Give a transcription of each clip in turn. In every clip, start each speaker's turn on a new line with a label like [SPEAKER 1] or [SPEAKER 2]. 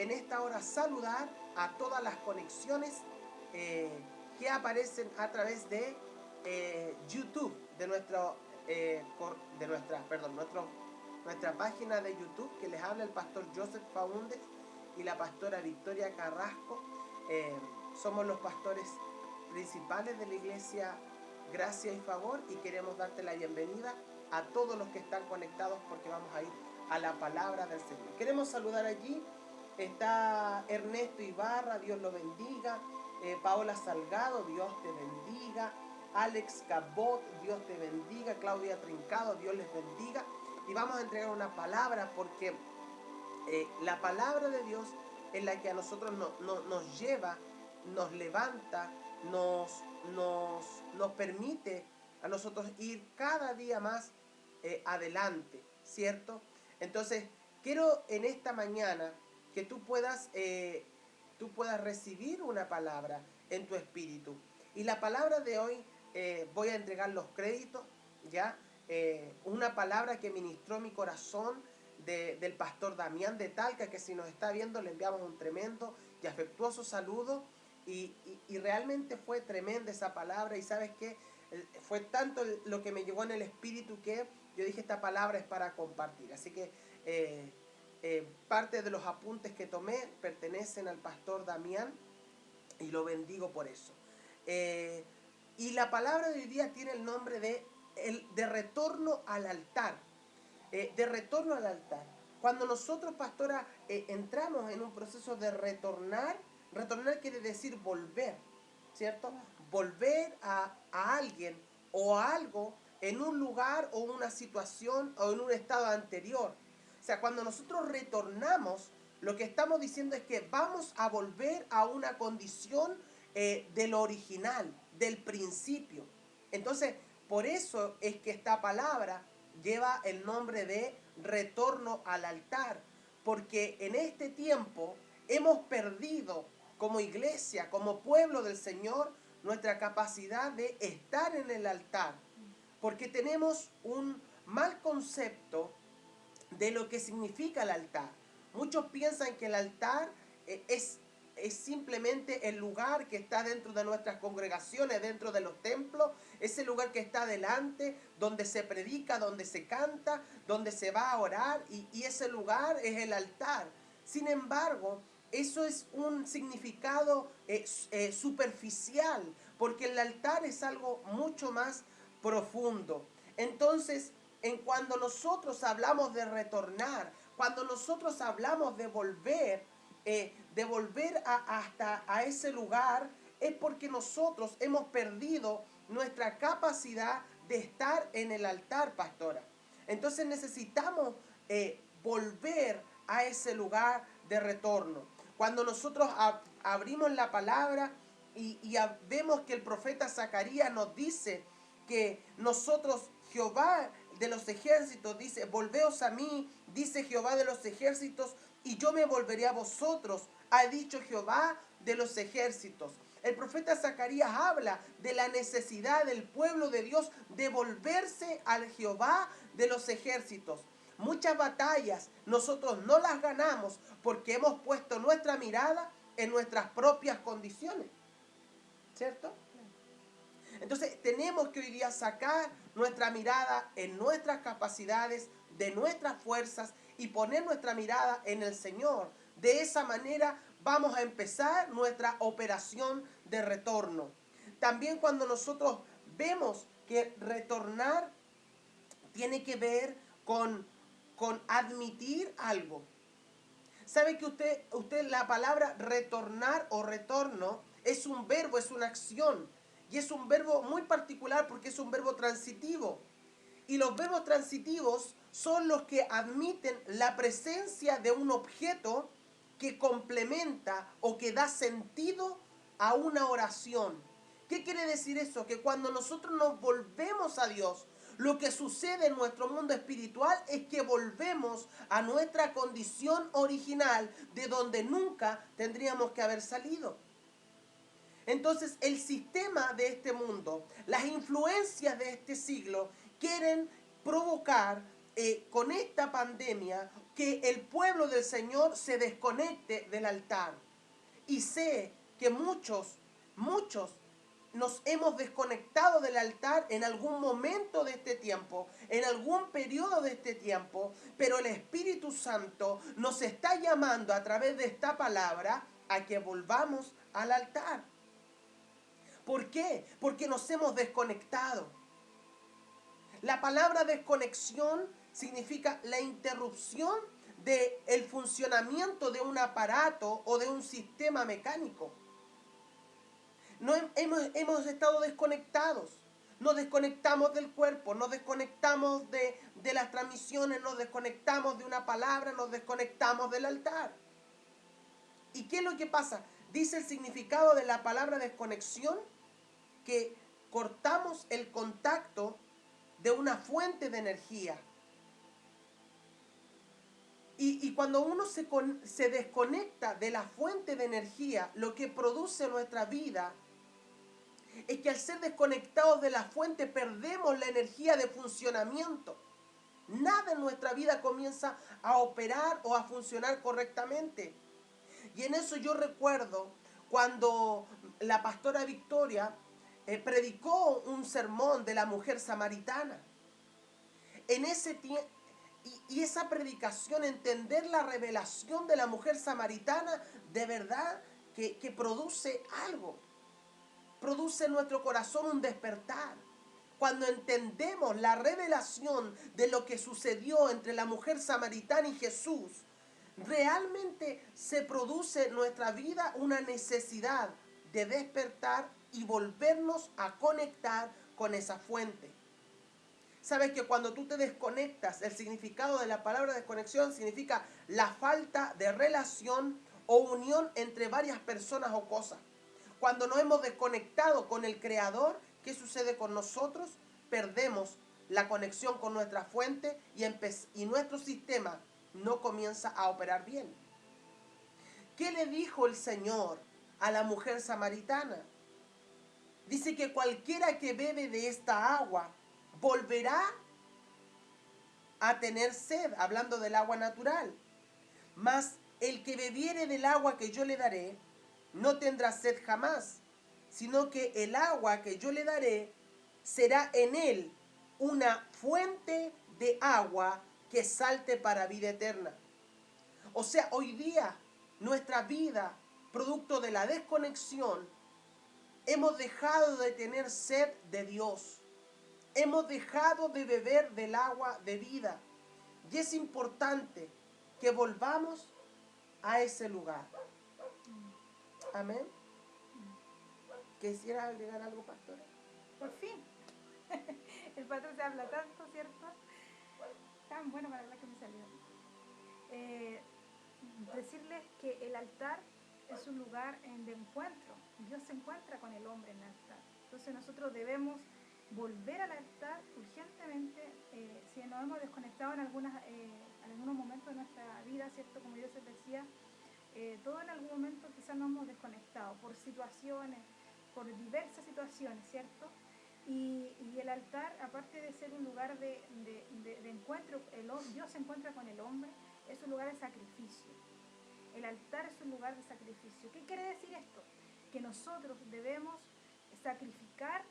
[SPEAKER 1] en esta hora saludar a todas las conexiones que aparecen a través de YouTube, de nuestra página de YouTube, que les habla el pastor Joseph Faúndez y la pastora Victoria Carrasco. Somos los pastores principales de la iglesia Gracia y Favor, y queremos darte la bienvenida a todos los que están conectados, porque vamos a ir a la palabra del Señor. Queremos saludar allí, está Ernesto Ibarra, Dios lo bendiga, Paola Salgado, Dios te bendiga, Alex Cabot, Dios te bendiga, Claudia Trincado, Dios les bendiga. Y vamos a entregar una palabra, porque la palabra de Dios es la que a nosotros nos lleva, nos levanta, nos permite a nosotros ir cada día más adelante, ¿cierto? Entonces, quiero en esta mañana que tú puedas recibir una palabra en tu espíritu. Y la palabra de hoy, voy a entregar los créditos, ¿ya? Una palabra que ministró mi corazón del pastor Damián de Talca, que si nos está viendo le enviamos un tremendo y afectuoso saludo. Y realmente fue tremenda esa palabra, y ¿sabes qué? Fue tanto lo que me llegó en el espíritu que yo dije, esta palabra es para compartir. Así que parte de los apuntes que tomé pertenecen al pastor Damián, y lo bendigo por eso. Y la palabra de hoy día tiene el nombre de retorno al altar. De retorno al altar. Cuando nosotros, pastora, entramos en un proceso de retornar quiere decir volver, ¿cierto? Volver a alguien o a algo en un lugar o una situación o en un estado anterior. O sea, cuando nosotros retornamos, lo que estamos diciendo es que vamos a volver a una condición de lo original, del principio. Entonces, por eso es que esta palabra lleva el nombre de retorno al altar, porque en este tiempo hemos perdido como iglesia, como pueblo del Señor, nuestra capacidad de estar en el altar, porque tenemos un mal concepto de lo que significa el altar. Muchos piensan que el altar es simplemente el lugar que está dentro de nuestras congregaciones, dentro de los templos, ese lugar que está delante, donde se predica, donde se canta, donde se va a orar, y ese lugar es el altar. Sin embargo, eso es un significado superficial, porque el altar es algo mucho más profundo. Entonces, cuando nosotros hablamos de retornar, cuando nosotros hablamos de volver hasta a ese lugar, es porque nosotros hemos perdido nuestra capacidad de estar en el altar, pastora. Entonces necesitamos volver a ese lugar de retorno. Cuando nosotros abrimos la palabra y vemos que el profeta Zacarías nos dice que nosotros, Jehová de los ejércitos, dice, volveos a mí, dice Jehová de los ejércitos, y yo me volveré a vosotros, ha dicho Jehová de los ejércitos. El profeta Zacarías habla de la necesidad del pueblo de Dios de volverse al Jehová de los ejércitos. Muchas batallas nosotros no las ganamos porque hemos puesto nuestra mirada en nuestras propias condiciones, ¿cierto? Entonces tenemos que hoy día sacar nuestra mirada en nuestras capacidades, de nuestras fuerzas, y poner nuestra mirada en el Señor. De esa manera vamos a empezar nuestra operación de retorno. También cuando nosotros vemos que retornar tiene que ver con admitir algo. ¿Sabe que usted la palabra retornar o retorno es un verbo, es una acción? Y es un verbo muy particular porque es un verbo transitivo. Y los verbos transitivos son los que admiten la presencia de un objeto que complementa o que da sentido a una oración. ¿Qué quiere decir eso? Que cuando nosotros nos volvemos a Dios, lo que sucede en nuestro mundo espiritual es que volvemos a nuestra condición original, de donde nunca tendríamos que haber salido. Entonces, el sistema de este mundo, las influencias de este siglo, quieren provocar con esta pandemia que el pueblo del Señor se desconecte del altar. Y sé que muchos nos hemos desconectado del altar en algún momento de este tiempo, en algún periodo de este tiempo, pero el Espíritu Santo nos está llamando a través de esta palabra a que volvamos al altar. ¿Por qué? Porque nos hemos desconectado. La palabra desconexión significa la interrupción del funcionamiento de un aparato o de un sistema mecánico. No hemos estado desconectados. Nos desconectamos del cuerpo, nos desconectamos de las transmisiones, nos desconectamos de una palabra, nos desconectamos del altar. ¿Y qué es lo que pasa? Dice el significado de la palabra desconexión que cortamos el contacto de una fuente de energía. Y cuando uno se desconecta de la fuente de energía, lo que produce nuestra vida es que al ser desconectados de la fuente perdemos la energía de funcionamiento. Nada en nuestra vida comienza a operar o a funcionar correctamente. Y en eso yo recuerdo cuando la pastora Victoria predicó un sermón de la mujer samaritana. En ese tiempo, y esa predicación, entender la revelación de la mujer samaritana, de verdad que produce algo. Produce en nuestro corazón un despertar. Cuando entendemos la revelación de lo que sucedió entre la mujer samaritana y Jesús, realmente se produce en nuestra vida una necesidad de despertar y volvernos a conectar con esa fuente. Sabes que cuando tú te desconectas, el significado de la palabra desconexión significa la falta de relación o unión entre varias personas o cosas. Cuando nos hemos desconectado con el Creador, ¿qué sucede con nosotros? Perdemos la conexión con nuestra fuente y nuestro sistema no comienza a operar bien. ¿Qué le dijo el Señor a la mujer samaritana? Dice que cualquiera que bebe de esta agua volverá a tener sed, hablando del agua natural. Mas el que bebiere del agua que yo le daré, no tendrá sed jamás, sino que el agua que yo le daré será en él una fuente de agua que salte para vida eterna. O sea, hoy día nuestra vida, producto de la desconexión, hemos dejado de tener sed de Dios. Hemos dejado de beber del agua de vida. Y es importante que volvamos a ese lugar. Amén. ¿Quisiera agregar algo, pastora?
[SPEAKER 2] Por fin. El pastor se habla tanto, ¿cierto? Tan bueno para la que me salió. Decirles que el altar es un lugar de encuentro. Dios se encuentra con el hombre en el altar. Entonces nosotros debemos volver al altar urgentemente si nos hemos desconectado en algunos momentos de nuestra vida, ¿cierto? Como yo les decía, todos en algún momento quizás nos hemos desconectado por situaciones, por diversas situaciones, ¿cierto? Y el altar, aparte de ser un lugar de encuentro, Dios se encuentra con el hombre, es un lugar de sacrificio. El altar es un lugar de sacrificio. ¿Qué quiere decir esto? Que nosotros debemos sacrificar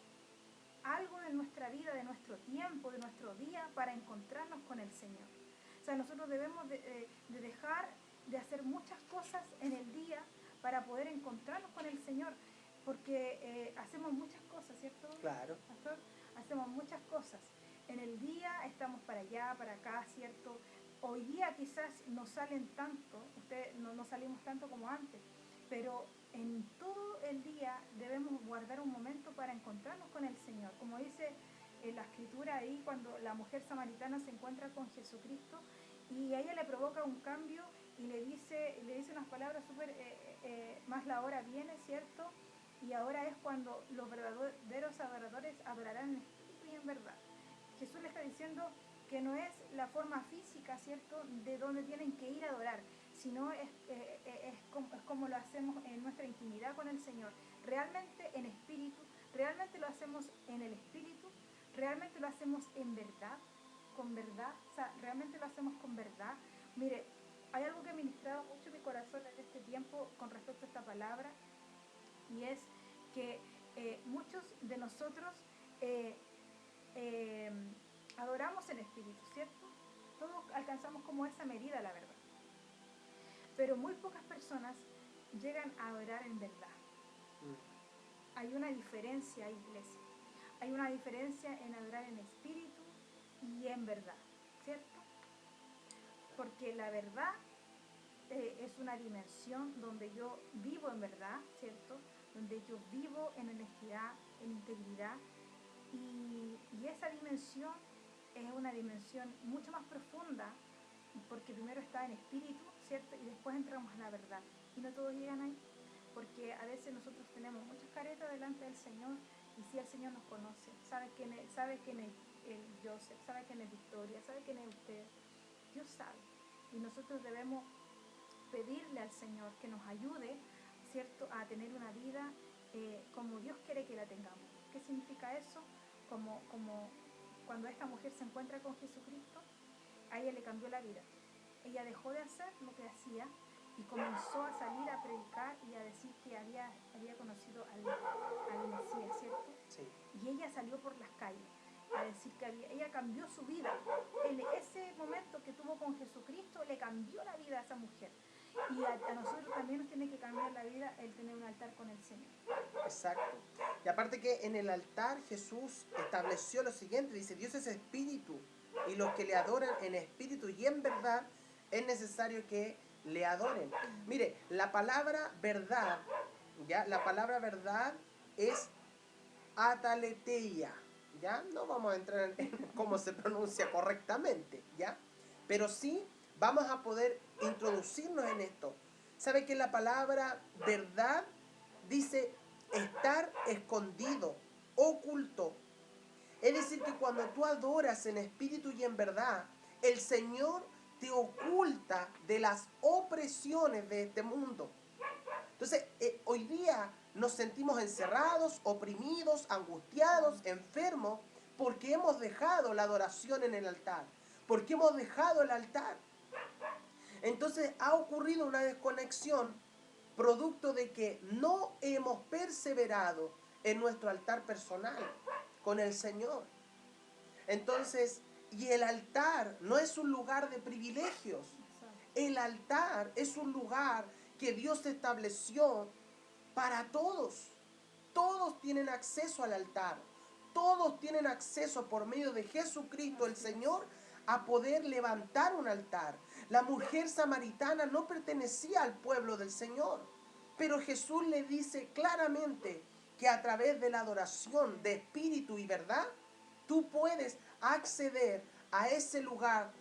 [SPEAKER 2] algo de nuestra vida, de nuestro tiempo, de nuestro día, para encontrarnos con el Señor. O sea, nosotros debemos de dejar de hacer muchas cosas en el día para poder encontrarnos con el Señor, porque hacemos muchas cosas, ¿cierto?
[SPEAKER 1] Claro.
[SPEAKER 2] Pastor, hacemos muchas cosas. En el día estamos para allá, para acá, ¿cierto? Hoy día quizás no salen tanto, no salimos tanto como antes, pero en todo el día debemos guardar un momento para encontrarnos con el Señor. Como dice en la escritura ahí, cuando la mujer samaritana se encuentra con Jesucristo y a ella le provoca un cambio y le dice unas palabras súper, más la hora viene, ¿cierto? Y ahora es cuando los verdaderos adoradores adorarán en espíritu y en verdad. Jesús le está diciendo que no es la forma física, ¿cierto?, de donde tienen que ir a adorar, sino es como lo hacemos en nuestra intimidad con el Señor. Realmente en espíritu, realmente lo hacemos en el espíritu, realmente lo hacemos en verdad, con verdad, o sea, realmente lo hacemos con verdad, Mire, hay algo que ha ministrado mucho mi corazón en este tiempo con respecto a esta palabra, y es que muchos de nosotros eh, eh, adoramos en espíritu, ¿cierto? Todos alcanzamos como esa medida, la verdad. Pero muy pocas personas llegan a adorar en verdad. Hay una diferencia, iglesia. Hay una diferencia en adorar en espíritu y en verdad, ¿cierto? Porque la verdad es una dimensión donde yo vivo en verdad, ¿cierto? Donde yo vivo en honestidad, en integridad. Y esa dimensión es una dimensión mucho más profunda, porque primero está en espíritu, ¿cierto? Y después entramos en la verdad. Y no todos llegan ahí, porque a veces nosotros tenemos muchas caretas delante del Señor, y si el Señor nos conoce, sabe quién es Joseph, sabe quién es Victoria, sabe quién es usted, Dios sabe. Y nosotros debemos pedirle al Señor que nos ayude, ¿cierto?, a tener una vida como Dios quiere que la tengamos. ¿Qué significa eso? Como cuando esta mujer se encuentra con Jesucristo, a ella le cambió la vida. Ella dejó de hacer lo que hacía y comenzó a salir a predicar y a decir que había conocido al Mesías, ¿cierto?
[SPEAKER 1] Sí.
[SPEAKER 2] Y ella salió por las calles a decir que ella cambió su vida. En ese momento que tuvo con Jesucristo, le cambió la vida a esa mujer. Y a nosotros también nos tiene que cambiar la vida el tener un altar con el Señor.
[SPEAKER 1] Exacto. Y aparte que en el altar Jesús estableció lo siguiente, dice, Dios es espíritu, y los que le adoran en espíritu y en verdad, es necesario que le adoren. Mire, la palabra verdad, ¿ya? La palabra verdad es ataleteia, ¿ya? No vamos a entrar en cómo se pronuncia correctamente, ¿ya? Pero sí vamos a poder introducirnos en esto. ¿Sabe que la palabra verdad dice estar escondido, oculto? Es decir, que cuando tú adoras en espíritu y en verdad, el Señor te oculta de las opresiones de este mundo. Entonces, hoy día nos sentimos encerrados, oprimidos, angustiados, enfermos, porque hemos dejado la adoración en el altar, porque hemos dejado el altar. Entonces, ha ocurrido una desconexión producto de que no hemos perseverado en nuestro altar personal con el Señor. Entonces, y el altar no es un lugar de privilegios. El altar es un lugar que Dios estableció para todos. Todos tienen acceso al altar. Todos tienen acceso por medio de Jesucristo el Señor a poder levantar un altar. La mujer samaritana no pertenecía al pueblo del Señor, pero Jesús le dice claramente que a través de la adoración de espíritu y verdad, tú puedes acceder a ese lugar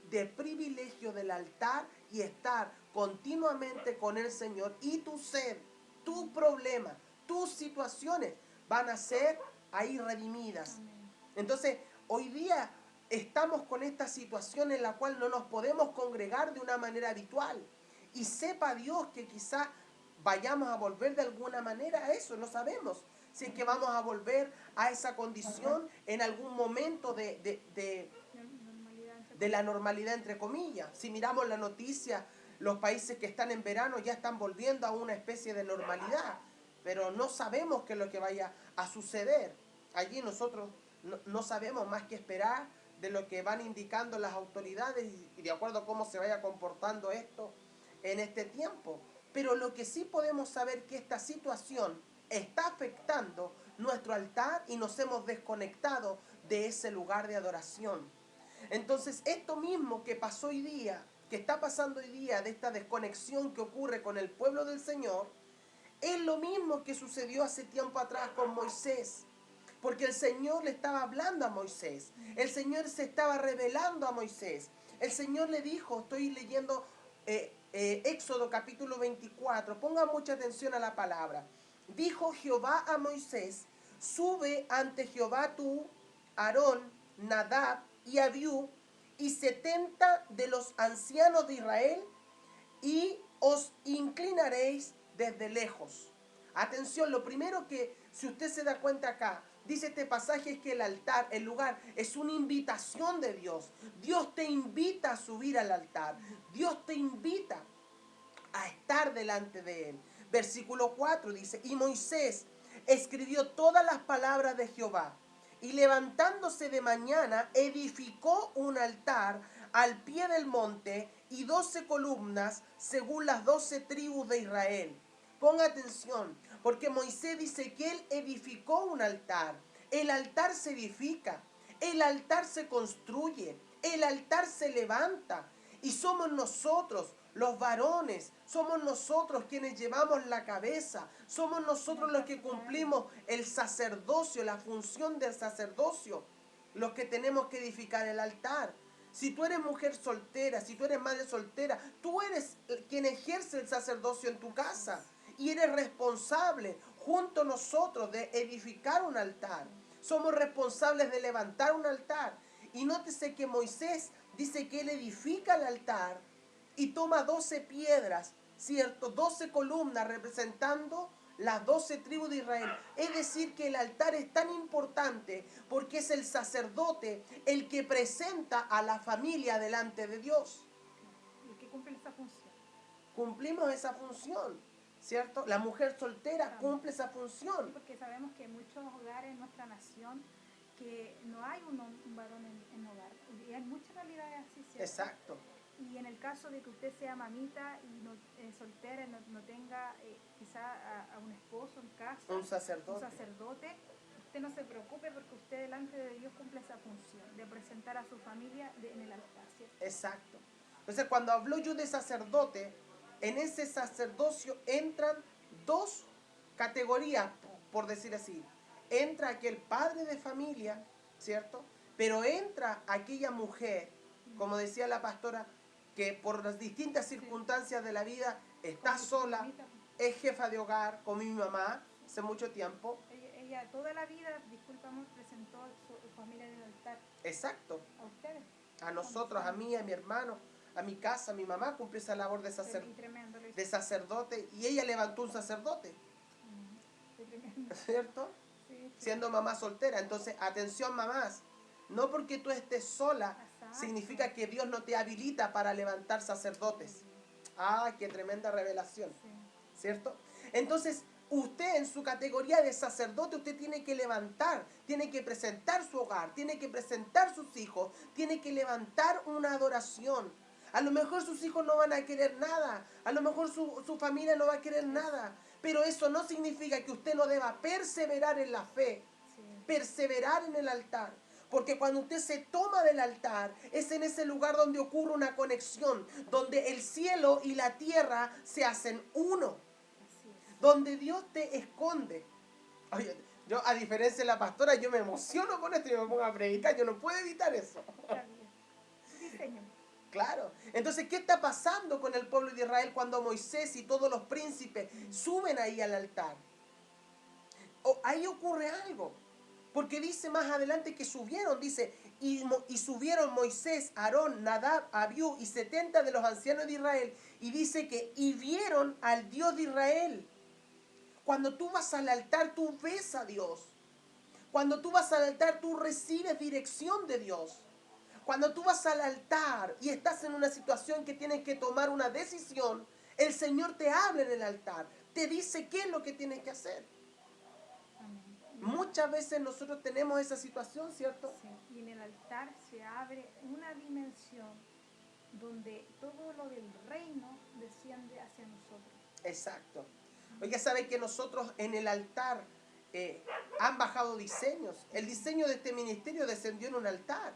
[SPEAKER 1] de privilegio del altar y estar continuamente con el Señor, y tu sed, tu problema, tus situaciones van a ser ahí redimidas. Entonces, hoy día estamos con esta situación en la cual no nos podemos congregar de una manera habitual. Y sepa Dios que quizá vayamos a volver de alguna manera a eso, no sabemos. Si es que vamos a volver a esa condición en algún momento de la normalidad, entre comillas. Si miramos la noticia, los países que están en verano ya están volviendo a una especie de normalidad, pero no sabemos qué es lo que vaya a suceder. Allí nosotros no sabemos más que esperar de lo que van indicando las autoridades y de acuerdo a cómo se vaya comportando esto en este tiempo. Pero lo que sí podemos saber es que esta situación está afectando nuestro altar y nos hemos desconectado de ese lugar de adoración. Entonces, esto mismo que pasó hoy día, que está pasando hoy día, de esta desconexión que ocurre con el pueblo del Señor, es lo mismo que sucedió hace tiempo atrás con Moisés. Porque el Señor le estaba hablando a Moisés. El Señor se estaba revelando a Moisés. El Señor le dijo, estoy leyendo Éxodo capítulo 24, ponga mucha atención a la palabra. Dijo Jehová a Moisés, sube ante Jehová tú, Aarón, Nadab y Abiú, y 70 de los ancianos de Israel, y os inclinaréis desde lejos. Atención, lo primero que, si usted se da cuenta acá, dice este pasaje es que el altar, el lugar, es una invitación de Dios. Dios te invita a subir al altar. Dios te invita a estar delante de Él. Versículo 4 dice, y Moisés escribió todas las palabras de Jehová, y levantándose de mañana, edificó un altar al pie del monte y 12 columnas según las 12 tribus de Israel. Ponga atención, porque Moisés dice que él edificó un altar. El altar se edifica, el altar se construye, el altar se levanta. Y somos nosotros, los varones, somos nosotros quienes llevamos la cabeza, somos nosotros los que cumplimos el sacerdocio, la función del sacerdocio, los que tenemos que edificar el altar. Si tú eres mujer soltera, si tú eres madre soltera, tú eres quien ejerce el sacerdocio en tu casa y eres responsable junto a nosotros de edificar un altar. Somos responsables de levantar un altar. Y nótese que Moisés dice que él edifica el altar y toma 12 piedras, ¿cierto? 12 columnas representando las 12 tribus de Israel. Es decir, que el altar es tan importante porque es el sacerdote el que presenta a la familia delante de Dios.
[SPEAKER 2] El que cumple esa función.
[SPEAKER 1] Cumplimos esa función, ¿cierto? La mujer soltera cumple esa función.
[SPEAKER 2] Porque sabemos que en muchos hogares en nuestra nación que no hay un varón en hogar. Y hay muchas realidades así, ¿cierto?
[SPEAKER 1] Exacto.
[SPEAKER 2] Y en el caso de que usted sea mamita y no, soltera, no tenga quizá a un esposo en casa,
[SPEAKER 1] un sacerdote,
[SPEAKER 2] usted no se preocupe porque usted delante de Dios cumple esa función de presentar a su familia en el altar, ¿cierto?
[SPEAKER 1] Exacto. Entonces cuando hablo yo de sacerdote, en ese sacerdocio entran dos categorías, por decir así. Entra aquel padre de familia, ¿cierto? Pero entra aquella mujer, como decía la pastora, que por las distintas circunstancias de la vida está sola, es jefa de hogar, como mi mamá, hace mucho tiempo.
[SPEAKER 2] Ella toda la vida, discúlpame, presentó a su familia en el altar.
[SPEAKER 1] Exacto.
[SPEAKER 2] A ustedes.
[SPEAKER 1] A nosotros, a mí, a mi hermano, a mi casa, mi mamá cumplió esa labor de sacerdote y ella levantó un sacerdote. ¿Cierto?
[SPEAKER 2] Sí.
[SPEAKER 1] Siendo mamá soltera. Entonces, atención mamás, no porque tú estés sola, significa que Dios no te habilita para levantar sacerdotes. Ah, qué tremenda revelación. ¿Cierto? Entonces, usted en su categoría de sacerdote, usted tiene que levantar, tiene que presentar su hogar, tiene que presentar sus hijos, tiene que levantar una adoración. A lo mejor sus hijos no van a querer nada, a lo mejor su familia no va a querer nada, pero eso no significa que usted no deba perseverar en la fe, perseverar en el altar. Porque cuando usted se toma del altar, es en ese lugar donde ocurre una conexión, donde el cielo y la tierra se hacen uno, donde Dios te esconde. Oye, yo a diferencia de la pastora, yo me emociono con esto y me pongo a predicar, yo no puedo evitar eso. Claro. Entonces, ¿qué está pasando con el pueblo de Israel cuando Moisés y todos los príncipes suben ahí al altar? Ahí ocurre algo. Porque dice más adelante que subieron, dice, y subieron Moisés, Aarón, Nadab, Abiú y 70 de los ancianos de Israel. Y dice que y vieron al Dios de Israel. Cuando tú vas al altar, tú ves a Dios. Cuando tú vas al altar, tú recibes dirección de Dios. Cuando tú vas al altar y estás en una situación que tienes que tomar una decisión, el Señor te habla en el altar, te dice qué es lo que tienes que hacer. Muchas veces nosotros tenemos esa situación, ¿cierto?
[SPEAKER 2] Sí, y en el altar se abre una dimensión donde todo lo del reino desciende hacia nosotros.
[SPEAKER 1] Exacto. Oye, ¿sabe que nosotros en el altar han bajado diseños? El diseño de este ministerio descendió en un altar.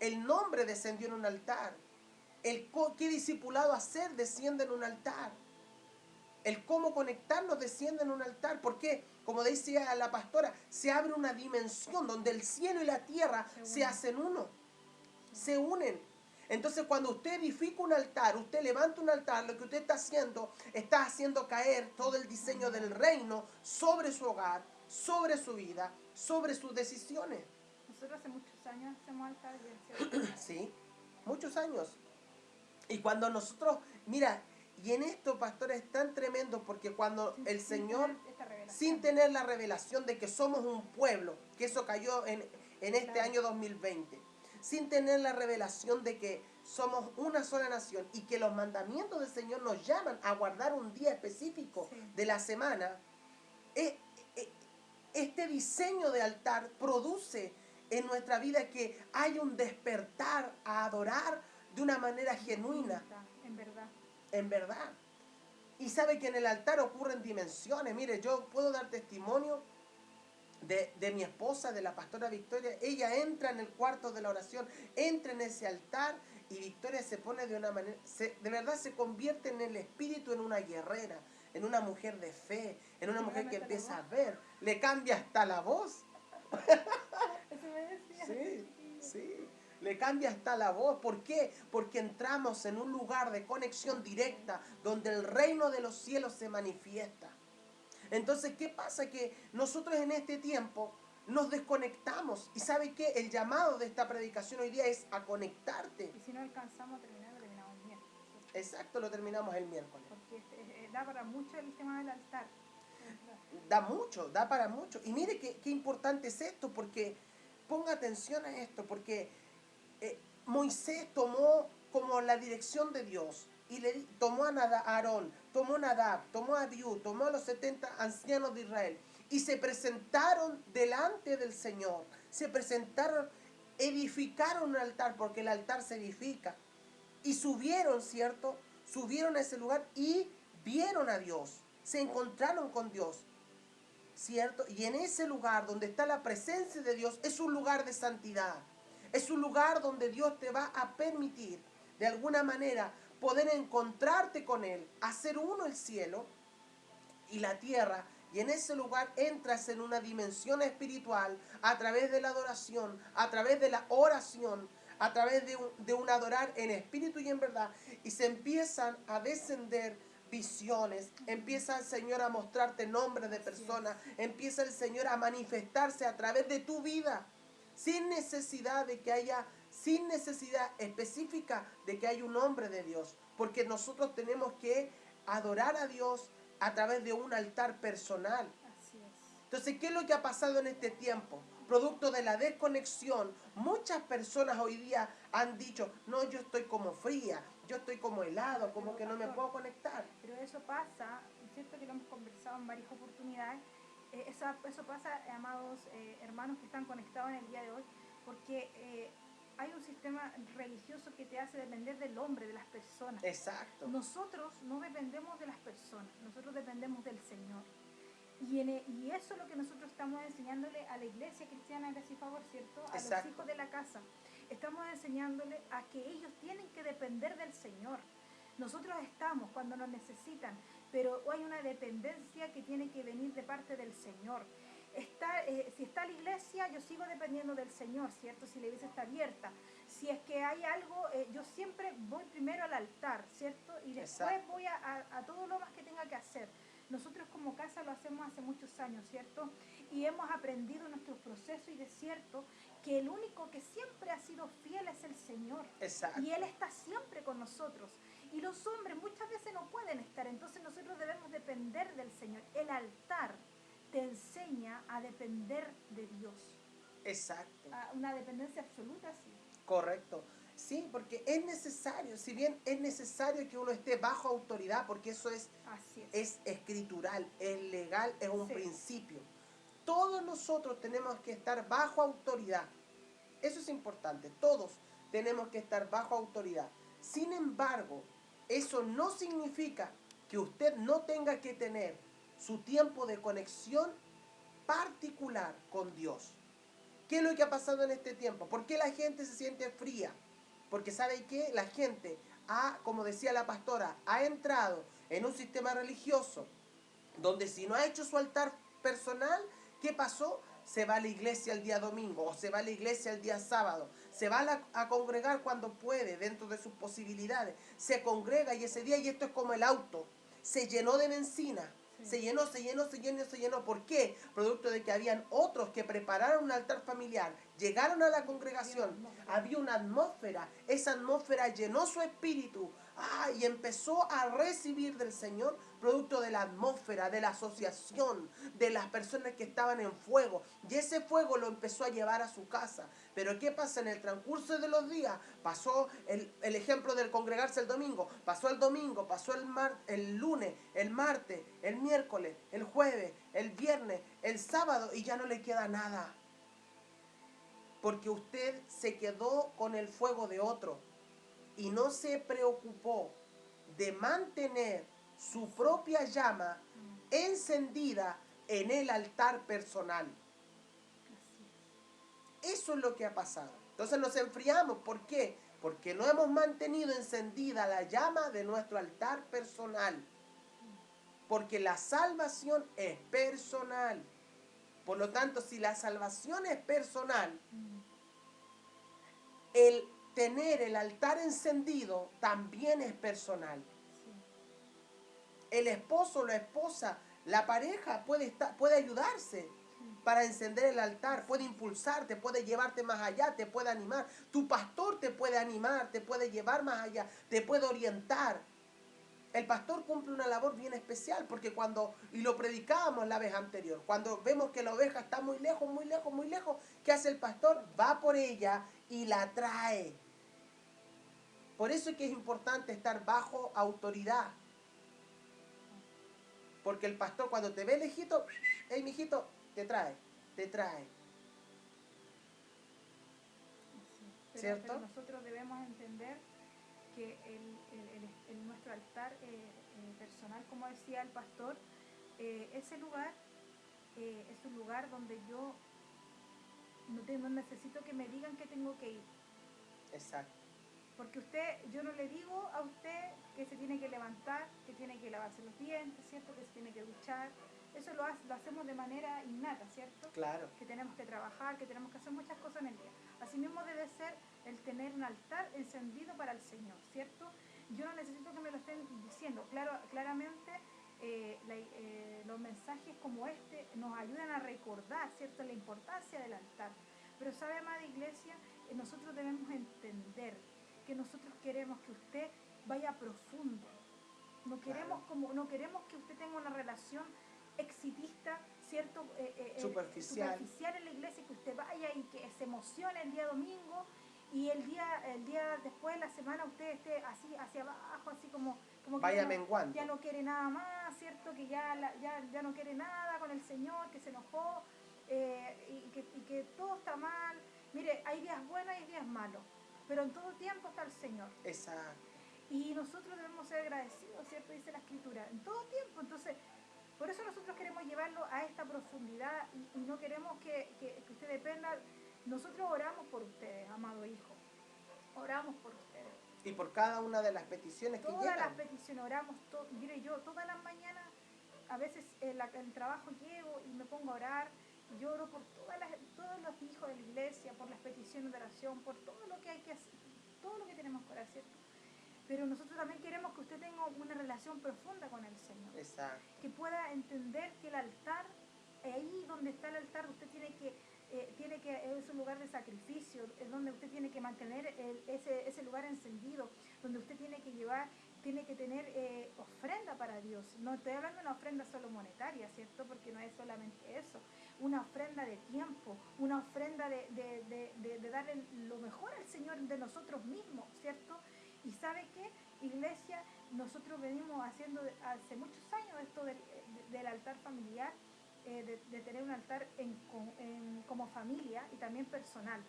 [SPEAKER 1] El nombre descendió en un altar. El qué discipulado hacer desciende en un altar. El cómo conectarnos desciende en un altar. ¿Por qué? Como decía la pastora, se abre una dimensión donde el cielo y la tierra se hacen uno. Se unen. Entonces cuando usted edifica un altar, usted levanta un altar, lo que usted está haciendo caer todo el diseño del reino sobre su hogar, sobre su vida, sobre sus decisiones.
[SPEAKER 2] Nosotros hace muchos años hacemos altares.
[SPEAKER 1] Sí, muchos años. Y cuando nosotros, mira, Y en esto, pastor, es tan tremendo porque cuando el Señor,
[SPEAKER 2] tener esta revelación.
[SPEAKER 1] sin tener la revelación de que somos un pueblo, que eso cayó en este
[SPEAKER 2] Claro.
[SPEAKER 1] año 2020, sin tener la revelación de que somos una sola nación y que los mandamientos del Señor nos llaman a guardar un día específico
[SPEAKER 2] Sí.
[SPEAKER 1] de la semana, eh, eh, este diseño de altar produce en nuestra vida que hay un despertar a adorar de una manera genuina,
[SPEAKER 2] En verdad.
[SPEAKER 1] en verdad. Y sabe que en el altar ocurren dimensiones. Mire, yo puedo dar testimonio de mi esposa, de la pastora Victoria. Ella entra en el cuarto de la oración, entra en ese altar y Victoria se pone de una manera, de verdad se convierte en el espíritu, en una guerrera, en una mujer de fe, en una mujer que empieza a ver. Le cambia hasta la voz.
[SPEAKER 2] Eso me decía.
[SPEAKER 1] Sí, sí. Le cambia hasta la voz. ¿Por qué? Porque entramos en un lugar de conexión directa donde el reino de los cielos se manifiesta. Entonces, ¿qué pasa? Que nosotros en este tiempo nos desconectamos. ¿Y sabe qué? El llamado de esta predicación hoy día es a conectarte.
[SPEAKER 2] Y si no alcanzamos a terminar, lo terminamos el miércoles.
[SPEAKER 1] Exacto, lo terminamos el miércoles.
[SPEAKER 2] Porque da para mucho el tema del altar.
[SPEAKER 1] Da mucho, da para mucho. Y mire qué importante es esto, porque ponga atención a esto, porque Moisés tomó como la dirección de Dios y tomó a Aarón, tomó a Nadab, tomó a Abiú, tomó a los 70 ancianos de Israel y se presentaron delante del Señor. Se presentaron, edificaron un altar, porque el altar se edifica. Y subieron, ¿cierto? Subieron a ese lugar y vieron a Dios. Se encontraron con Dios, ¿cierto? Y en ese lugar donde está la presencia de Dios es un lugar de santidad. Es un lugar donde Dios te va a permitir, de alguna manera, poder encontrarte con Él, hacer uno el cielo y la tierra. Y en ese lugar entras en una dimensión espiritual a través de la adoración, a través de la oración, a través de un adorar en espíritu y en verdad. Y se empiezan a descender visiones, empieza el Señor a mostrarte nombres de personas, empieza el Señor a manifestarse a través de tu vida, sin necesidad de que haya, sin necesidad específica de que haya un hombre de Dios, porque nosotros tenemos que adorar a Dios a través de un altar personal.
[SPEAKER 2] Así es.
[SPEAKER 1] Entonces, ¿qué es lo que ha pasado en este tiempo? Producto de la desconexión, muchas personas hoy día han dicho, no, yo estoy como fría, yo estoy como helado, como que no me puedo conectar.
[SPEAKER 2] Pero eso pasa, es cierto que lo hemos conversado en varias oportunidades, eso pasa, amados hermanos que están conectados en el día de hoy, porque hay un sistema religioso que te hace depender del hombre, de las personas.
[SPEAKER 1] Exacto.
[SPEAKER 2] Nosotros no dependemos de las personas, nosotros dependemos del Señor. Y eso es lo que nosotros estamos enseñándole a la iglesia cristiana, gracias y favor, ¿cierto? A
[SPEAKER 1] Exacto.
[SPEAKER 2] los hijos de la casa. Estamos enseñándole a que ellos tienen que depender del Señor. Nosotros estamos cuando nos necesitan, pero hay una dependencia que tiene que venir de parte del Señor. Si está la iglesia, yo sigo dependiendo del Señor, ¿cierto? Si la iglesia está abierta. Si es que hay algo, yo siempre voy primero al altar, ¿cierto? Y después
[SPEAKER 1] Exacto.
[SPEAKER 2] voy a todo lo más que tenga que hacer. Nosotros como casa lo hacemos hace muchos años, ¿cierto? Y hemos aprendido nuestro proceso y de cierto que el único que siempre ha sido fiel es el Señor.
[SPEAKER 1] Exacto.
[SPEAKER 2] Y Él está siempre con nosotros. Y los hombres muchas veces no pueden estar, entonces nosotros debemos depender del Señor. El altar te enseña a depender de Dios.
[SPEAKER 1] Exacto.
[SPEAKER 2] A una dependencia absoluta, sí.
[SPEAKER 1] Correcto. Sí, porque es necesario, si bien es necesario que uno esté bajo autoridad, porque eso es escritural, es legal, es un principio. Todos nosotros tenemos que estar bajo autoridad. Eso es importante, todos tenemos que estar bajo autoridad. Sin embargo, eso no significa que usted no tenga que tener su tiempo de conexión particular con Dios. ¿Qué es lo que ha pasado en este tiempo? ¿Por qué la gente se siente fría? Porque ¿sabe qué? La gente como decía la pastora, ha entrado en un sistema religioso donde si no ha hecho su altar personal, ¿qué pasó? Se va a la iglesia el día domingo o se va a la iglesia el día sábado. Se va a congregar cuando puede, dentro de sus posibilidades. Se congrega y ese día, y esto es como el auto, se llenó de benzina. Se llenó. ¿Por qué? Producto de que habían otros que prepararon un altar familiar, llegaron a la congregación, había una atmósfera, esa atmósfera llenó su espíritu, Y empezó a recibir del Señor producto de la atmósfera, de la asociación, de las personas que estaban en fuego. Y ese fuego lo empezó a llevar a su casa. Pero ¿qué pasa? En el transcurso de los días pasó el ejemplo del congregarse el domingo. Pasó el domingo, pasó el lunes, el martes, el miércoles, el jueves, el viernes, el sábado y ya no le queda nada. Porque usted se quedó con el fuego de otro y no se preocupó de mantener su propia llama encendida en el altar personal. Eso es lo que ha pasado. Entonces nos enfriamos. ¿Por qué? Porque no hemos mantenido encendida la llama de nuestro altar personal. Porque la salvación es personal. Por lo tanto, si la salvación es personal, el tener el altar encendido también es personal. El esposo o la esposa, la pareja puede ayudarse para encender el altar, puede impulsarte, puede llevarte más allá, te puede animar. Tu pastor te puede animar, te puede llevar más allá, te puede orientar. El pastor cumple una labor bien especial porque y lo predicábamos la vez anterior, cuando vemos que la oveja está muy lejos, muy lejos, muy lejos, ¿qué hace el pastor? Va por ella y la trae. Por eso es que es importante estar bajo autoridad. Porque el pastor cuando te ve lejito, hey mijito, te trae. ¿Cierto?
[SPEAKER 2] Pero nosotros debemos entender que nuestro altar personal, como decía el pastor, ese lugar es un lugar donde yo no necesito que me digan que tengo que ir.
[SPEAKER 1] Exacto.
[SPEAKER 2] Porque yo no le digo a usted que se tiene que levantar, que tiene que lavarse los dientes, ¿cierto? Que se tiene que duchar. Eso lo hacemos de manera innata, ¿cierto?
[SPEAKER 1] Claro.
[SPEAKER 2] Que tenemos que trabajar, que tenemos que hacer muchas cosas en el día. Asimismo debe ser el tener un altar encendido para el Señor, ¿cierto? Yo no necesito que me lo estén diciendo. Claramente los mensajes como este nos ayudan a recordar, ¿cierto?, la importancia del altar. Pero sabe, amada iglesia, nosotros debemos entender que nosotros queremos que usted vaya profundo. No queremos que usted tenga una relación exitista, ¿cierto?
[SPEAKER 1] Superficial
[SPEAKER 2] en la iglesia, que usted vaya y que se emocione el día domingo y el día después de la semana usted esté así hacia abajo, así como
[SPEAKER 1] vaya
[SPEAKER 2] que
[SPEAKER 1] menguando.
[SPEAKER 2] Ya no quiere nada más, ¿cierto? Que ya no quiere nada con el Señor, que se enojó y que todo está mal. Mire, hay días buenos y hay días malos, pero en todo tiempo está el Señor.
[SPEAKER 1] Exacto.
[SPEAKER 2] Y nosotros debemos ser agradecidos, ¿cierto? Dice la Escritura, en todo tiempo. Entonces, por eso nosotros queremos llevarlo a esta profundidad y no queremos que usted dependa. Nosotros oramos por ustedes, amado hijo. Oramos por ustedes.
[SPEAKER 1] Y por cada una de las peticiones que llegan.
[SPEAKER 2] Todas las peticiones oramos. Mire, yo todas las mañanas, a veces el trabajo llego y me pongo a orar. Yo oro por todos los hijos de la iglesia, por las peticiones de oración, por todo lo que hay que hacer, todo lo que tenemos que orar, ¿cierto? Pero nosotros también queremos que usted tenga una relación profunda con el Señor.
[SPEAKER 1] Exacto.
[SPEAKER 2] Que pueda entender que el altar, ahí donde está el altar, usted tiene que es un lugar de sacrificio, es donde usted tiene que mantener ese lugar encendido, donde usted tiene que tener ofrenda para Dios. No estoy hablando de una ofrenda solo monetaria, ¿cierto? Porque no es solamente eso. Una ofrenda de tiempo, una ofrenda de darle lo mejor al Señor de nosotros mismos, ¿cierto? Y ¿sabe qué? Iglesia, nosotros venimos haciendo hace muchos años esto del altar familiar, de tener un altar como familia y también personal.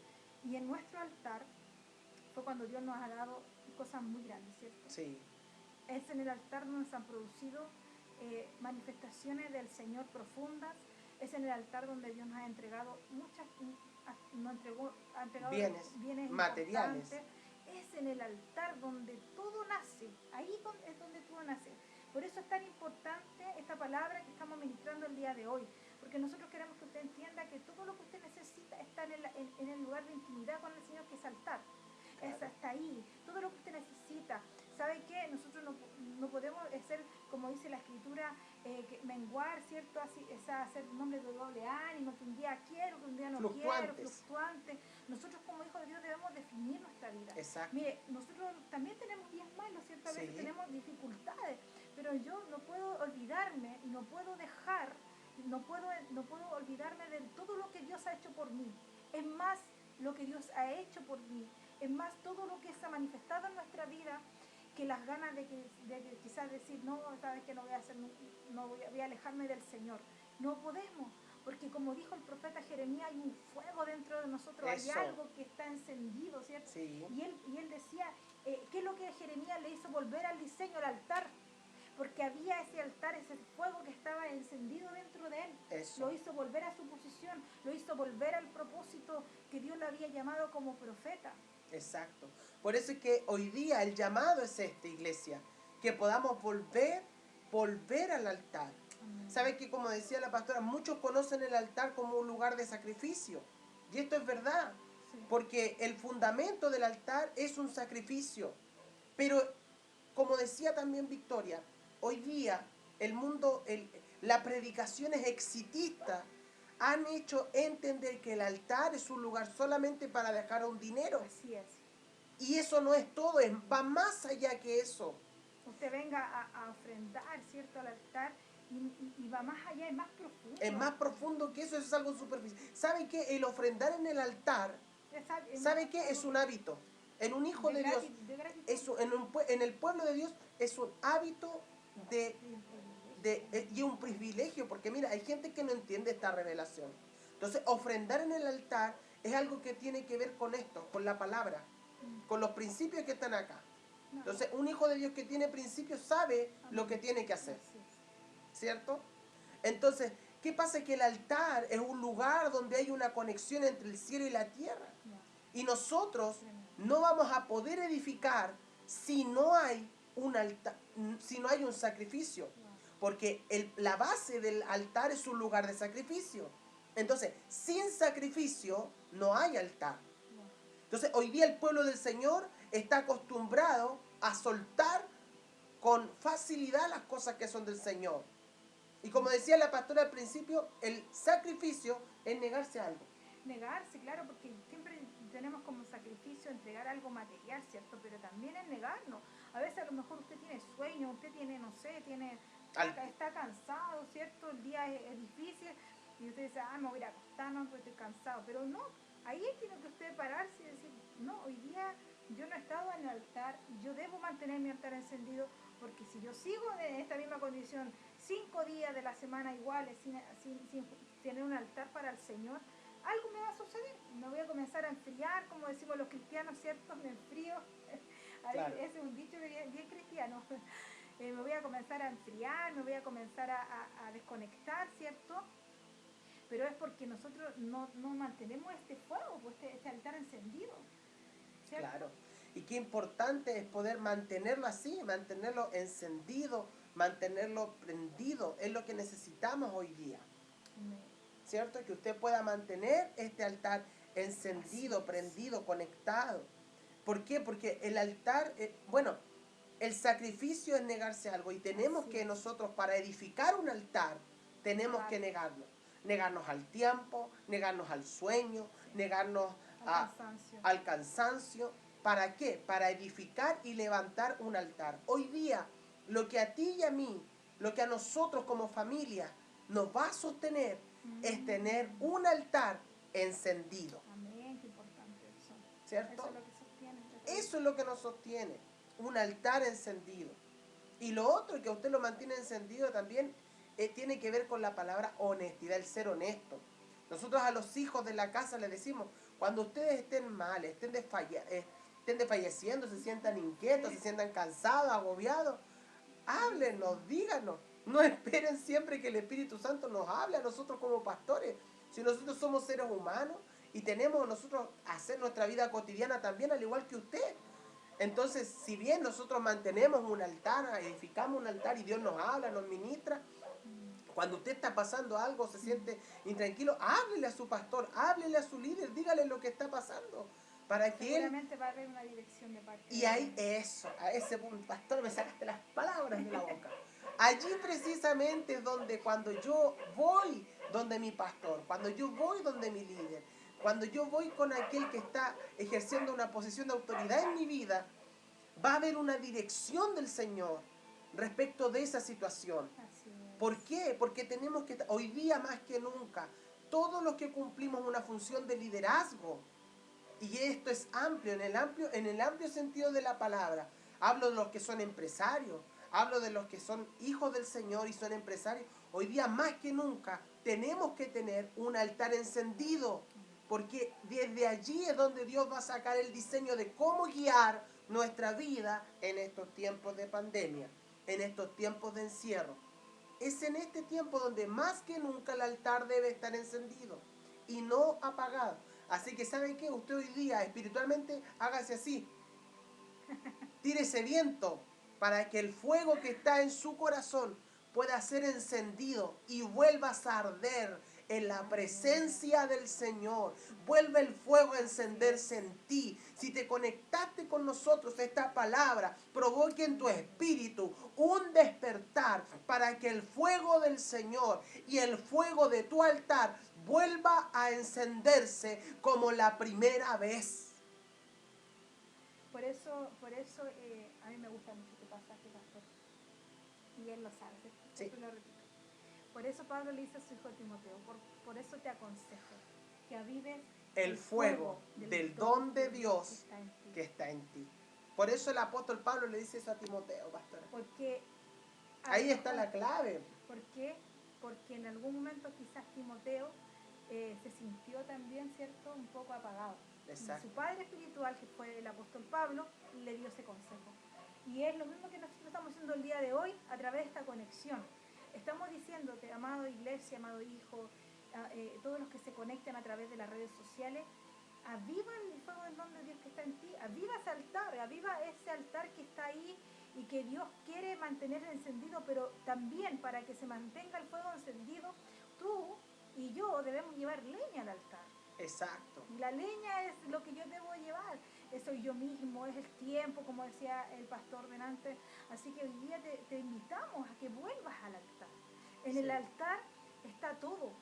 [SPEAKER 2] Y en nuestro altar fue cuando Dios nos ha dado cosas muy grandes, ¿cierto?
[SPEAKER 1] Sí.
[SPEAKER 2] Es en el altar donde se han producido manifestaciones del Señor profundas. Es en el altar donde Dios nos ha entregado ha entregado bienes
[SPEAKER 1] materiales.
[SPEAKER 2] Es en el altar donde todo nace. Ahí es donde todo nace. Por eso es tan importante esta palabra que estamos ministrando el día de hoy, porque nosotros queremos que usted entienda que todo lo que usted necesita está en el lugar de intimidad con el Señor, que es altar. Claro. Está ahí. Todo lo que usted necesita, ¿sabe qué? Nosotros no podemos ser, como dice la escritura, menguar, ¿cierto? Así, hacer nombres de doble ánimo, que un día quiero, que un día no quiero,
[SPEAKER 1] Fluctuantes.
[SPEAKER 2] fluctuante. Nosotros como hijos de Dios debemos definir nuestra vida.
[SPEAKER 1] Exacto.
[SPEAKER 2] Mire, nosotros también tenemos días malos, ¿cierto? A veces
[SPEAKER 1] Sí.
[SPEAKER 2] tenemos dificultades, pero yo no puedo olvidarme y no puedo dejar, no puedo olvidarme de todo lo que Dios ha hecho por mí. Es más lo que Dios ha hecho por mí, es más todo lo que se ha manifestado en nuestra vida, que las ganas de quizás decir, no, sabes que no voy a hacer, no voy a alejarme del Señor. No podemos, porque como dijo el profeta Jeremías, hay un fuego dentro de nosotros,
[SPEAKER 1] Eso.
[SPEAKER 2] hay algo que está encendido, ¿cierto?
[SPEAKER 1] Sí.
[SPEAKER 2] Y él decía, ¿qué es lo que Jeremías le hizo volver al diseño, al altar? Porque había ese altar, ese fuego que estaba encendido dentro de él.
[SPEAKER 1] Eso.
[SPEAKER 2] Lo hizo volver a su posición, lo hizo volver al propósito que Dios lo había llamado como profeta.
[SPEAKER 1] Exacto. Por eso es que hoy día el llamado es iglesia, que podamos volver al altar. ¿Sabe que, como decía la pastora, muchos conocen el altar como un lugar de sacrificio? Y esto es verdad,
[SPEAKER 2] Sí.
[SPEAKER 1] porque el fundamento del altar es un sacrificio. Pero, como decía también Victoria, hoy día el mundo, las predicaciones exitistas han hecho entender que el altar es un lugar solamente para dejar un dinero.
[SPEAKER 2] Así es.
[SPEAKER 1] Y eso no es todo, va más allá que eso.
[SPEAKER 2] Usted venga a ofrendar, ¿cierto?, al altar y va más allá, es más profundo.
[SPEAKER 1] Es más profundo que eso es algo superficial. ¿Sabe qué? El ofrendar en el altar, ¿sabe qué? Es un hábito. En un hijo de Dios, en el pueblo de Dios, es un hábito y un privilegio, porque mira, hay gente que no entiende esta revelación. Entonces, ofrendar en el altar es algo que tiene que ver con esto, con la palabra, con los principios que están acá. Entonces, un hijo de Dios que tiene principios sabe lo que tiene que hacer, ¿cierto? Entonces, ¿qué pasa? Que el altar es un lugar donde hay una conexión entre el cielo y la tierra. Y nosotros no vamos a poder edificar si no hay un altar, si no hay un sacrificio. Porque la base del altar es un lugar de sacrificio. Entonces, sin sacrificio no hay altar. Entonces, hoy día el pueblo del Señor está acostumbrado a soltar con facilidad las cosas que son del Señor. Y como decía la pastora al principio, el sacrificio es negarse a algo.
[SPEAKER 2] Negarse, claro, porque siempre tenemos como sacrificio entregar algo material, ¿cierto? Pero también es negarnos. A veces a lo mejor usted tiene sueño, usted tiene, no sé, está cansado, ¿cierto? El día es difícil y usted dice, me voy a ir a acostar, no, porque estoy cansado. Pero no, ahí tiene que usted pararse y decir, no, hoy día yo no he estado en el altar, yo debo mantener mi altar encendido, porque si yo sigo en esta misma condición 5 días de la semana iguales sin tener un altar para el Señor, algo me va a suceder. Me voy a comenzar a enfriar, como decimos los cristianos, ¿cierto? Me enfrío. Claro. Ese es un dicho bien cristiano. Me voy a comenzar a enfriar, me voy a comenzar a desconectar, ¿cierto? Pero es porque nosotros no mantenemos este fuego, pues este altar encendido, ¿cierto?
[SPEAKER 1] Claro. Y qué importante es poder mantenerlo así, mantenerlo encendido, mantenerlo prendido. Es lo que necesitamos hoy día. ¿Cierto? Que usted pueda mantener este altar encendido, prendido, conectado. ¿Por qué? Porque el altar, el sacrificio es negarse a algo. Y tenemos que nosotros, para edificar un altar, tenemos que negarnos. Negarnos al tiempo, negarnos al sueño, negarnos al cansancio. ¿Para qué? Para edificar y levantar un altar. Hoy día, lo que a ti y a mí, lo que a nosotros como familia nos va a sostener, es tener un altar encendido.
[SPEAKER 2] Amén, qué importante eso.
[SPEAKER 1] ¿Cierto?
[SPEAKER 2] Eso es lo que sostiene.
[SPEAKER 1] Eso es lo que nos sostiene, un altar encendido. Y lo otro que a usted lo mantiene encendido también tiene que ver con la palabra honestidad, el ser honesto. Nosotros a los hijos de la casa les decimos, cuando ustedes estén mal, estén desfalleciendo, se sientan inquietos, se sientan cansados, agobiados, háblenos, díganos. No esperen siempre que el Espíritu Santo nos hable a nosotros como pastores. Si nosotros somos seres humanos y tenemos nosotros hacer nuestra vida cotidiana también, al igual que usted. Entonces, si bien nosotros mantenemos un altar, edificamos un altar y Dios nos habla, nos ministra, cuando usted está pasando algo, se siente intranquilo, háblele a su pastor, háblele a su líder, dígale lo que está pasando. para que Él...
[SPEAKER 2] Seguramente va a haber una dirección de parte
[SPEAKER 1] Y
[SPEAKER 2] de
[SPEAKER 1] ahí
[SPEAKER 2] Dios.
[SPEAKER 1] eso, a ese punto, pastor, me sacaste las palabras de la boca. Allí precisamente es donde cuando yo voy donde mi pastor, cuando yo voy donde mi líder, cuando yo voy con aquel que está ejerciendo una posición de autoridad en mi vida, va a haber una dirección del Señor respecto de esa situación.
[SPEAKER 2] Así es.
[SPEAKER 1] ¿Por qué? Porque tenemos que, hoy día más que nunca, todos los que cumplimos una función de liderazgo, y esto es amplio, en el amplio sentido de la palabra, hablo de los que son empresarios, hablo de los que son hijos del Señor y son empresarios, hoy día más que nunca tenemos que tener un altar encendido, porque desde allí es donde Dios va a sacar el diseño de cómo guiar nuestra vida en estos tiempos de pandemia, en estos tiempos de encierro. Es en este tiempo donde más que nunca el altar debe estar encendido y no apagado. Así que ¿sabe qué? Usted hoy día espiritualmente hágase así. Tire ese viento para que el fuego que está en su corazón pueda ser encendido y vuelvas a arder en la presencia del Señor. Vuelve el fuego a encenderse en ti. Si te conectaste con nosotros, esta palabra provoque en tu espíritu un despertar para que el fuego del Señor y el fuego de tu altar vuelva a encenderse como la primera vez.
[SPEAKER 2] Por eso a mí me gusta mucho este pasaje, pastor. Y él lo sabe, ¿cierto?
[SPEAKER 1] Sí.
[SPEAKER 2] Siempre lo repito. Por eso Pablo le dice a su hijo Timoteo, por eso te aconsejo que avives
[SPEAKER 1] el fuego del don de Dios que está en ti. Por eso el apóstol Pablo le dice eso a Timoteo, pastora.
[SPEAKER 2] Porque
[SPEAKER 1] ahí está la clave.
[SPEAKER 2] ¿Por qué? Porque en algún momento quizás Timoteo se sintió también, ¿cierto?, un poco apagado.
[SPEAKER 1] Exacto.
[SPEAKER 2] Y su padre espiritual, que fue el apóstol Pablo, le dio ese consejo. Y es lo mismo que nosotros estamos haciendo el día de hoy a través de esta conexión. Estamos diciéndote, amado iglesia, amado hijo, todos los que se conectan a través de las redes sociales, aviva el fuego del don de Dios que está en ti, aviva ese altar que está ahí y que Dios quiere mantener encendido, pero también para que se mantenga el fuego encendido, tú y yo debemos llevar leña al altar.
[SPEAKER 1] Exacto.
[SPEAKER 2] La leña es lo que yo debo llevar, soy yo mismo, es el tiempo, como decía el pastor delante. Así que hoy día te invitamos a que vuelvas al altar. En el altar está todo.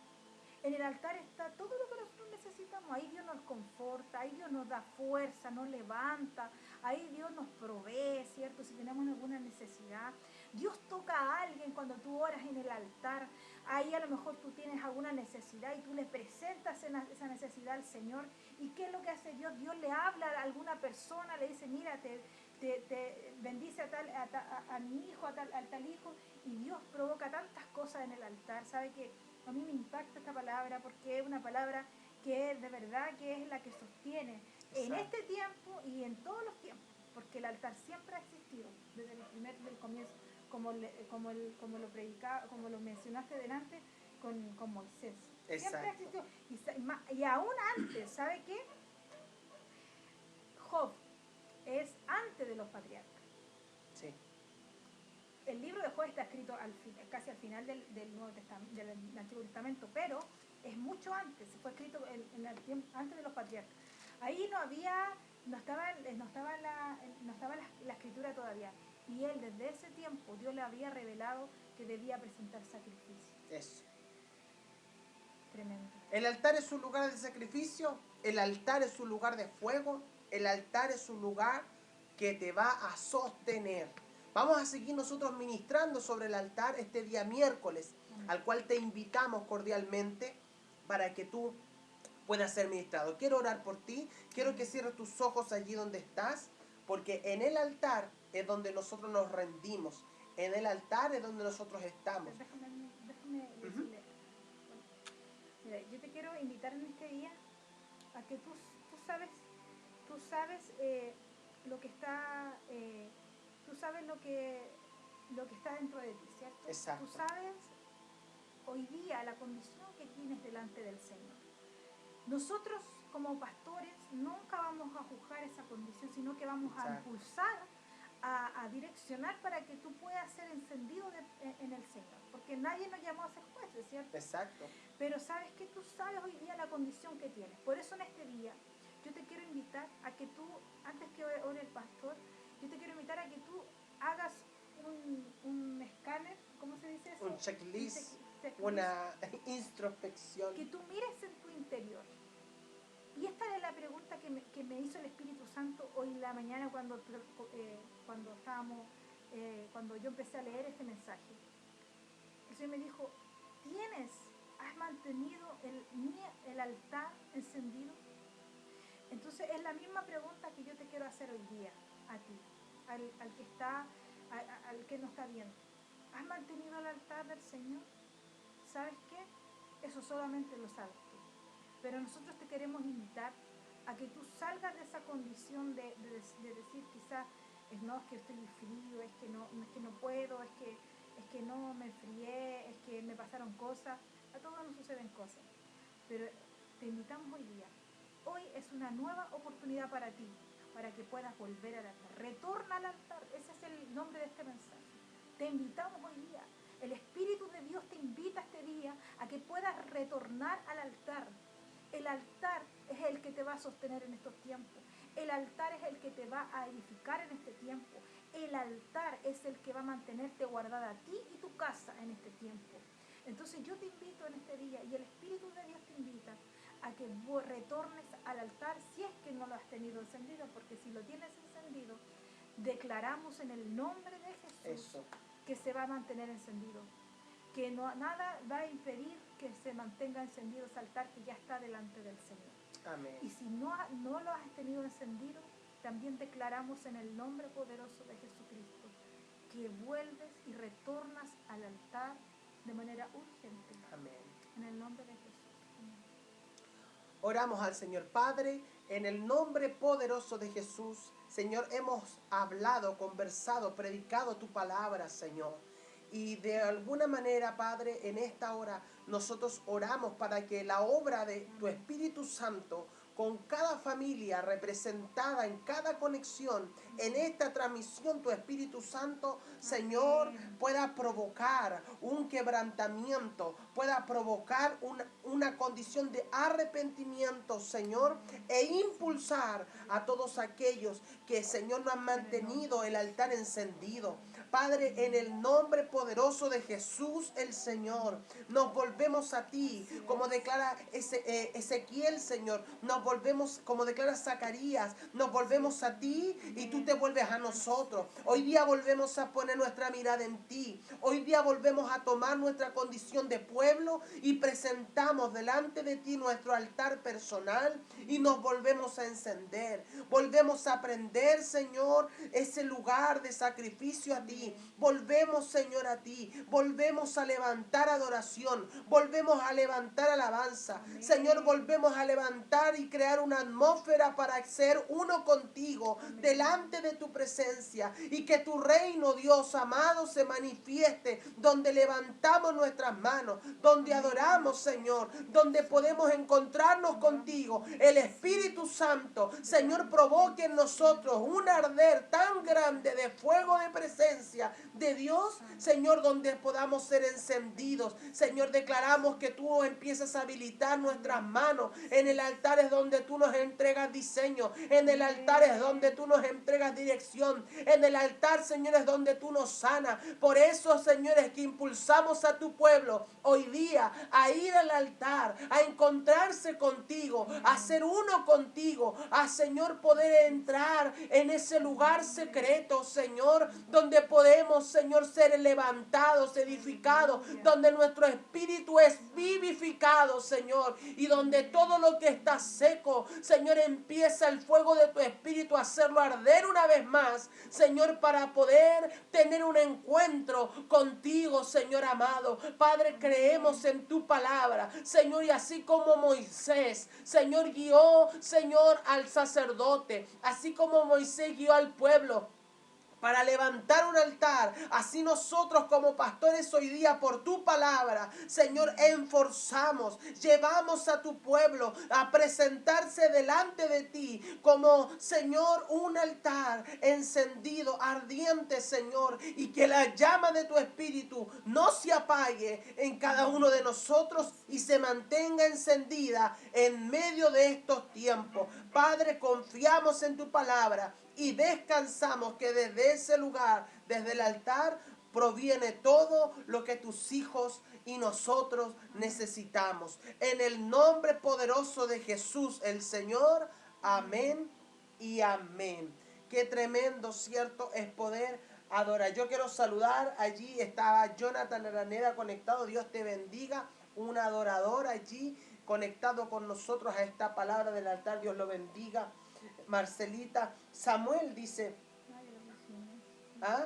[SPEAKER 2] En el altar está todo lo que nosotros necesitamos. Ahí Dios nos conforta, ahí Dios nos da fuerza, nos levanta, ahí Dios nos provee, ¿cierto? Si tenemos alguna necesidad. Dios toca a alguien cuando tú oras en el altar. Ahí a lo mejor tú tienes alguna necesidad y tú le presentas esa necesidad al Señor. ¿Y qué es lo que hace Dios? Dios le habla a alguna persona, le dice, mira, te bendice a mi hijo, al tal hijo, y Dios provoca tantas cosas en el altar. ¿Sabe qué? A mí me impacta esta palabra porque es una palabra que es de verdad, que es la que sostiene. Exacto. En este tiempo y en todos los tiempos, porque el altar siempre ha existido desde del comienzo, como lo predicaba, como lo mencionaste delante con Moisés.
[SPEAKER 1] Exacto.
[SPEAKER 2] Siempre ha existido. Y aún antes, ¿sabe qué? Job es antes de los patriarcas.
[SPEAKER 1] Sí.
[SPEAKER 2] El libro de Job está escrito casi al final del Nuevo Testamento, del Antiguo Testamento, pero es mucho antes, fue escrito antes de los patriarcas. Ahí no estaba la escritura todavía. Y él desde ese tiempo, Dios le había revelado que debía presentar sacrificio.
[SPEAKER 1] Eso.
[SPEAKER 2] Tremendo.
[SPEAKER 1] El altar es un lugar de sacrificio, el altar es un lugar de fuego, el altar es un lugar que te va a sostener. Vamos a seguir nosotros ministrando sobre el altar este día miércoles, al cual te invitamos cordialmente para que tú puedas ser ministrado. Quiero orar por ti, quiero que cierres tus ojos allí donde estás, porque en el altar es donde nosotros nos rendimos, en el altar es donde nosotros estamos.
[SPEAKER 2] Déjame decirle. Mira, yo te quiero invitar en este día a que tú sabes lo que está, tú sabes lo que está dentro de ti, ¿cierto?
[SPEAKER 1] Exacto.
[SPEAKER 2] Tú sabes hoy día la condición que tienes delante del Señor. Nosotros como pastores nunca vamos a juzgar esa condición, sino que vamos a impulsar, a direccionar para que tú puedas ser encendido en el Señor, porque nadie nos llamó a ser jueces, ¿cierto?
[SPEAKER 1] Exacto.
[SPEAKER 2] Pero sabes que tú sabes hoy día la condición que tienes. Por eso en este día yo te quiero invitar a que tú, antes que ore el pastor, yo te quiero invitar a que tú hagas un escáner, ¿cómo se dice eso?
[SPEAKER 1] Un checklist,
[SPEAKER 2] checklist,
[SPEAKER 1] una introspección.
[SPEAKER 2] que tú mires en tu interior. Y esta es la pregunta que me hizo el Espíritu Santo hoy en la mañana cuando yo empecé a leer este mensaje. El Señor me dijo, ¿has mantenido el altar encendido? Entonces es la misma pregunta que yo te quiero hacer hoy día a ti, al que no está viendo. ¿Has mantenido el altar del Señor? ¿Sabes qué? Eso solamente lo sabes tú. Pero nosotros te queremos invitar a que tú salgas de esa condición de decir quizás, no, es que estoy frío, es que no puedo, es que no me enfrié, es que me pasaron cosas. A todos nos suceden cosas. Pero te invitamos hoy día. Hoy es una nueva oportunidad para ti, para que puedas volver al altar. Retorna al altar. Ese es el nombre de este mensaje. Te invitamos hoy día. El Espíritu de Dios te invita este día a que puedas retornar al altar. El altar es el que te va a sostener en estos tiempos. El altar es el que te va a edificar en este tiempo. El altar es el que va a mantenerte guardada a ti y tu casa en este tiempo. Entonces yo te invito en este día, y el Espíritu de Dios te invita a que retornes al altar si es que no lo has tenido encendido, porque si lo tienes encendido, declaramos en el nombre de Jesús que se va a mantener encendido, que nada va a impedir que se mantenga encendido ese altar que ya está delante del Señor.
[SPEAKER 1] Amén.
[SPEAKER 2] Y si no lo has tenido encendido, también declaramos en el nombre poderoso de Jesucristo que vuelves y retornas al altar de manera urgente.
[SPEAKER 1] Amén.
[SPEAKER 2] En el nombre de Jesús. Amén.
[SPEAKER 1] Oramos al Señor. Padre, en el nombre poderoso de Jesús, Señor, hemos hablado, conversado, predicado tu palabra, Señor. Y de alguna manera, Padre, en esta hora nosotros oramos para que la obra de tu Espíritu Santo con cada familia representada en cada conexión, en esta transmisión, tu Espíritu Santo, Señor, pueda provocar un quebrantamiento, pueda provocar una condición de arrepentimiento, Señor, e impulsar a todos aquellos que, Señor, no han mantenido el altar encendido. Padre, en el nombre poderoso de Jesús el Señor, nos volvemos a ti, como declara Ezequiel, Señor, nos volvemos, como declara Zacarías, nos volvemos a ti y tú te vuelves a nosotros. Hoy día volvemos a poner nuestra mirada en ti. Hoy día volvemos a tomar nuestra condición de pueblo y presentamos delante de ti nuestro altar personal y nos volvemos a encender. Volvemos a prender, Señor, ese lugar de sacrificio a ti. Volvemos, Señor, a ti. Volvemos a levantar adoración. Volvemos a levantar alabanza. Señor, volvemos a levantar y crear una atmósfera para ser uno contigo delante de tu presencia. Y que tu reino, Dios amado, se manifieste donde levantamos nuestras manos, donde adoramos, Señor, donde podemos encontrarnos contigo. El Espíritu Santo, Señor, provoque en nosotros un arder tan grande de fuego de presencia de Dios, Señor, donde podamos ser encendidos. Señor, declaramos que tú empiezas a habilitar nuestras manos. En el altar es donde tú nos entregas diseño. En el altar es donde tú nos entregas dirección. En el altar, Señor, es donde tú nos sanas. Por eso, Señor, es que impulsamos a tu pueblo hoy día a ir al altar, a encontrarse contigo, a ser uno contigo, a, Señor, poder entrar en ese lugar secreto, Señor, donde podemos, Señor, ser levantados, edificados, donde nuestro espíritu es vivificado, Señor, y donde todo lo que está seco, Señor, empieza el fuego de tu espíritu a hacerlo arder una vez más, Señor, para poder tener un encuentro contigo, Señor amado. Padre, creemos en tu palabra, Señor, y así como Moisés, Señor, guió, Señor, al sacerdote, así como Moisés guió al pueblo para levantar un altar. Así nosotros como pastores hoy día por tu palabra, Señor, enforzamos, llevamos a tu pueblo a presentarse delante de ti como, Señor, un altar encendido, ardiente, Señor, y que la llama de tu espíritu no se apague en cada uno de nosotros y se mantenga encendida en medio de estos tiempos. Padre, confiamos en tu palabra y descansamos que desde ese lugar, desde el altar, proviene todo lo que tus hijos y nosotros necesitamos. En el nombre poderoso de Jesús el Señor. Amén y amén. Qué tremendo, cierto, es poder adorar. Yo quiero saludar, allí estaba Jonathan Araneda conectado. Dios te bendiga, un adorador allí conectado con nosotros a esta palabra del altar. Dios lo bendiga. Marcelita, Samuel dice,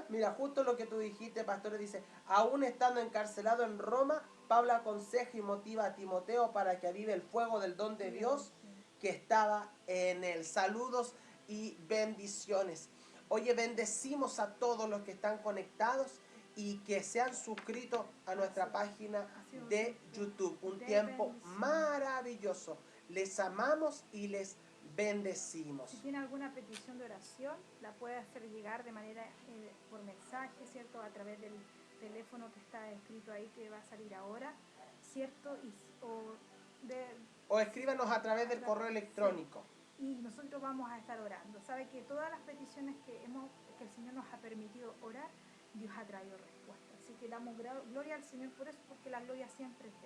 [SPEAKER 1] mira, justo lo que tú dijiste, pastor, dice, aún estando encarcelado en Roma, Pablo aconseja y motiva a Timoteo para que avive el fuego del don de Dios que estaba en él. Saludos y bendiciones. Oye, bendecimos a todos los que están conectados y que se han suscrito a nuestra página de YouTube. Un tiempo maravilloso. Les amamos y les bendecimos.
[SPEAKER 2] Si tiene alguna petición de oración, la puede hacer llegar de manera por mensaje, ¿cierto? A través del teléfono que está escrito ahí, que va a salir ahora, ¿cierto?
[SPEAKER 1] O escríbanos a través del correo electrónico.
[SPEAKER 2] Sí. Y nosotros vamos a estar orando. Sabe que todas las peticiones que el Señor nos ha permitido orar, Dios ha traído respuesta. Así que damos gloria al Señor por eso, porque la gloria siempre es de Él.